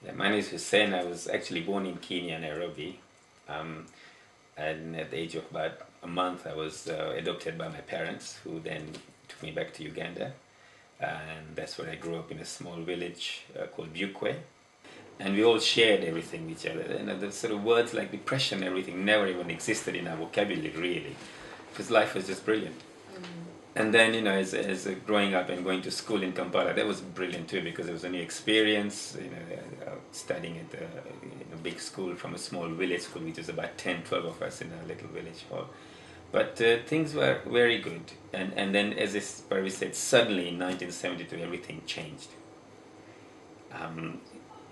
Yeah, my name is Hussein. I was actually born in Kenya, Nairobi. Um, and at the age of about a month, I was adopted by my parents, who then took me back to Uganda. And that's where I grew up in a small village called Bukwe. And we all shared everything with each other. And the sort of words like depression, everything never even existed in our vocabulary, really, because life was just brilliant. And then, as growing up and going to school in Kampala, that was brilliant too, because it was a new experience. Studying at a big school from a small village school, which is about 10, 12 of us in a little village hall. But things were very good. And then, as Parvi said, suddenly in 1972, everything changed. Um,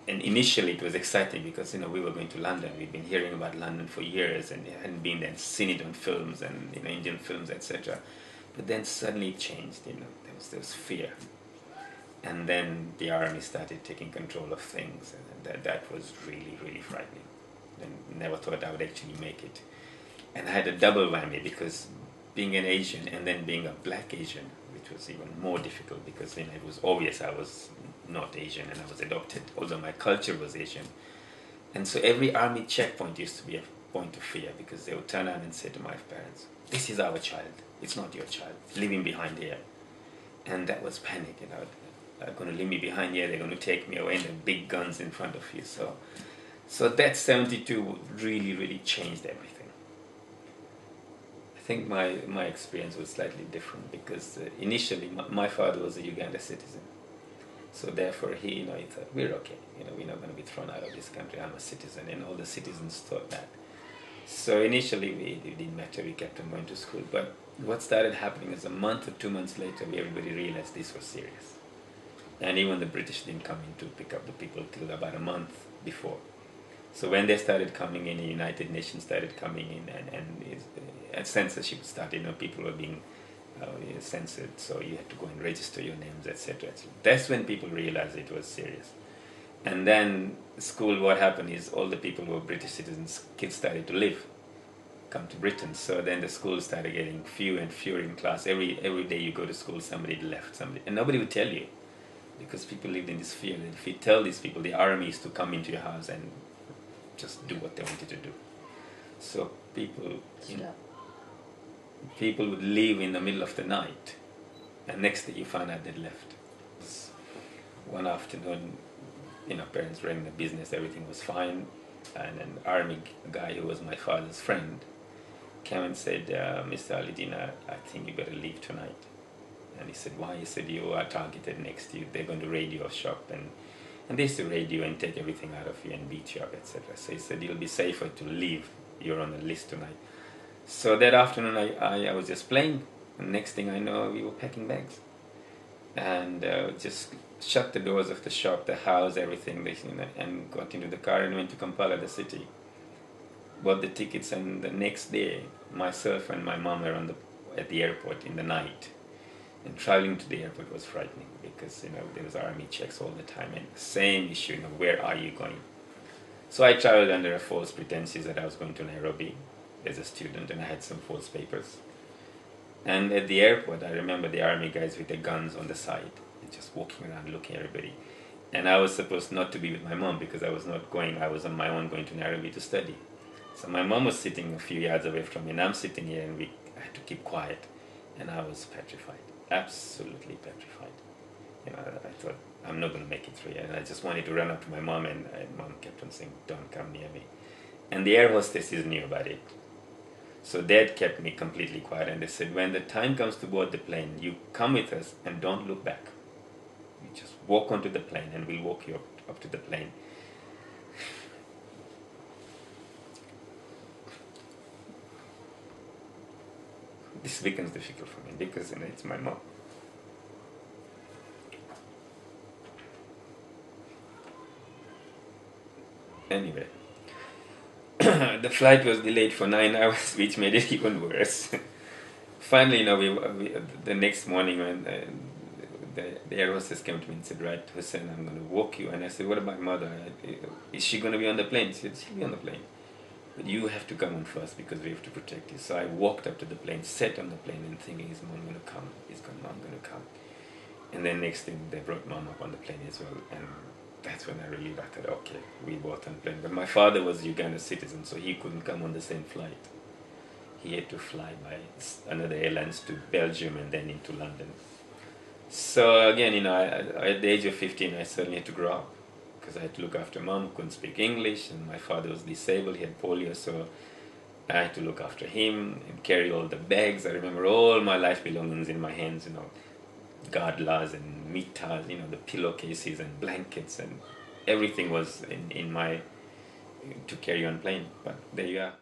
and initially it was exciting because we were going to London. We'd been hearing about London for years and hadn't been there and seen it on films and Indian films, etc. But then suddenly it changed. There was fear, and then the army started taking control of things, and that was really, really frightening. And never thought I would actually make it. And I had a double whammy because being an Asian and then being a black Asian, which was even more difficult because it was obvious I was not Asian and I was adopted, although my culture was Asian. And so every army checkpoint used to be a point of fear because they would turn around and say to my parents, "This is our child, it's not your child, leave him behind here." And that was panic, they're going to leave me behind here, they're going to take me away, and the big guns in front of you. So that 72 really, really changed everything. I think my experience was slightly different because initially my father was a Uganda citizen. So therefore he thought, we're okay, we're not going to be thrown out of this country, I'm a citizen, and all the citizens thought that. So initially it didn't matter, we kept on going to school. But what started happening is a month or 2 months later, everybody realized this was serious. And even the British didn't come in to pick up the people till about a month before. So when they started coming in, the United Nations started coming in, and censorship started. People were being censored, so you had to go and register your names, etc. That's when people realized it was serious. And then school, what happened is all the people who were British citizens, kids started to come to Britain. So then the schools started getting fewer and fewer in class. Every day you go to school, somebody left, and nobody would tell you, because people lived in this fear. And if you tell these people, the army is to come into your house and just do what they wanted to do. So people would leave in the middle of the night, and next day you found out they'd left. One afternoon, parents were in the business, everything was fine, and an army guy who was my father's friend came and said, "Mr. Alidina, I think you better leave tonight." And he said, "Why?" He said, "You are targeted next to you. They're going to raid your shop, and they used to raid you and take everything out of you and beat you up, etc." So he said, "You'll be safer to leave. You're on the list tonight." So that afternoon, I was just playing, and next thing I know, we were packing bags, and just shut the doors of the shop, the house, everything, and got into the car and went to Kampala, the city. Bought the tickets, and the next day, myself and my mom were at the airport in the night. And traveling to the airport was frightening because there was army checks all the time, and the same issue, where are you going? So I traveled under a false pretenses that I was going to Nairobi as a student, and I had some false papers. And at the airport, I remember the army guys with their guns on the side, and just walking around looking at everybody. And I was supposed not to be with my mom because I was not going, I was on my own going to Nairobi to study. So my mom was sitting a few yards away from me, and I'm sitting here, and I had to keep quiet. And I was petrified, absolutely petrified. I thought, I'm not going to make it through here. And I just wanted to run up to my mom, and mom kept on saying, "Don't come near me." And the air hostesses knew about it. So dad kept me completely quiet, and they said, "When the time comes to board the plane, you come with us and don't look back. You just walk onto the plane, and we'll walk you up to the plane." This becomes difficult for me because it's my mom. Anyway, the flight was delayed for 9 hours, which made it even worse. Finally, the next morning when the air hostess came to me and said, "Right, Hussein, I'm going to walk you." And I said, "What about mother? Is she going to be on the plane?" She said, "She'll be on the plane. But you have to come on first because we have to protect you." So I walked up to the plane, sat on the plane, and thinking, "Is mom going to come? Is mom going to come?" And then next thing, they brought mom up on the plane as well. And that's when I really thought, okay, we both on plane. But my father was Uganda citizen, so he couldn't come on the same flight. He had to fly by another airlines to Belgium and then into London. So again, at the age of 15, I suddenly had to grow up because I had to look after mom, who couldn't speak English, and my father was disabled, he had polio, so I had to look after him and carry all the bags. I remember all my life belongings in my hands, gadlas and mitas, the pillowcases and blankets, and everything was in my to carry on plane. But there you are.